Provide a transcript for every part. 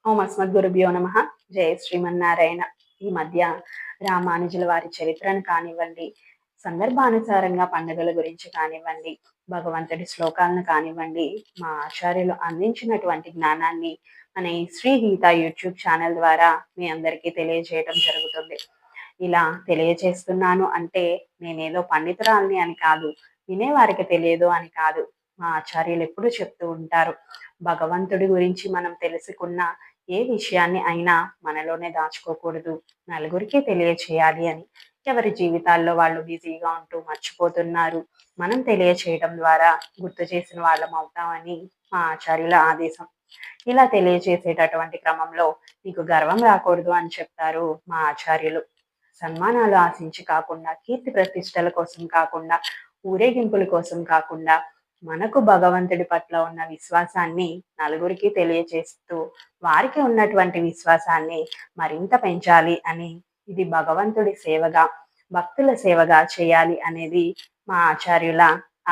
ఓం అస్మద్గురుభ్యో నమ. జయ శ్రీమన్నారాయణ. ఈ మధ్య రామానుజుల వారి చరిత్రను కానివ్వండి, సందర్భానుసారంగా పండుగల గురించి కానివ్వండి, భగవంతుడి శ్లోకాలను కానివ్వండి, మా ఆచార్యులు అందించినటువంటి జ్ఞానాన్ని మన ఈ శ్రీ గీత యూట్యూబ్ ఛానల్ ద్వారా మీ అందరికీ తెలియజేయడం జరుగుతుంది. ఇలా తెలియజేస్తున్నాను అంటే నేనేదో పండితురాల్ని అని కాదు, వినేవారికి తెలియదు అని కాదు. మా ఆచార్యులు ఎప్పుడు చెప్తూ ఉంటారు, భగవంతుడి గురించి మనం తెలుసుకున్న ఏ విషయాన్ని అయినా మనలోనే దాచుకోకూడదు, నలుగురికి తెలియచేయాలి అని. ఎవరి జీవితాల్లో వాళ్ళు బిజీగా ఉంటూ మర్చిపోతున్నారు. మనం తెలియచేయడం ద్వారా గుర్తు చేసిన వాళ్ళం అవుతామని మా ఆచార్యుల ఆదేశం. ఇలా తెలియచేసేటటువంటి క్రమంలో నీకు గర్వం రాకూడదు అని చెప్తారు మా ఆచార్యులు. సన్మానాలు ఆశించి కాకుండా, కీర్తి ప్రతిష్టల కోసం కాకుండా, ఊరేగింపుల కోసం కాకుండా, మనకు భగవంతుడి పట్ల ఉన్న విశ్వాసాన్ని నలుగురికి తెలియచేస్తూ వారికి ఉన్నటువంటి విశ్వాసాన్ని మరింత పెంచాలి అని, ఇది భగవంతుడి సేవగా, భక్తుల సేవగా చేయాలి అనేది మా ఆచార్యుల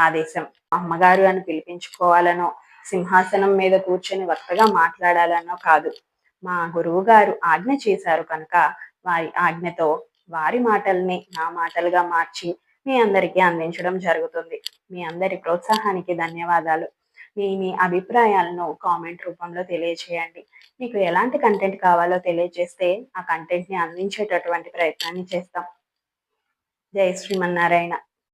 ఆదేశం. అమ్మగారు అని పిలిపించుకోవాలనో, సింహాసనం మీద కూర్చొని వక్తగా మాట్లాడాలనో కాదు. మా గురువు గారు ఆజ్ఞ చేశారు కనుక వారి ఆజ్ఞతో వారి మాటల్ని నా మాటలుగా మార్చి మీ అందరికీ అందించడం జరుగుతుంది. మీ అందరి ప్రోత్సాహానికి ధన్యవాదాలు. మీ అభిప్రాయాలను కామెంట్ రూపంలో తెలియచేయండి. మీకు ఎలాంటి కంటెంట్ కావాలో తెలియజేస్తే ఆ కంటెంట్ని అందించేటటువంటి ప్రయత్నాన్ని చేస్తాం. జై శ్రీమన్నారాయణ.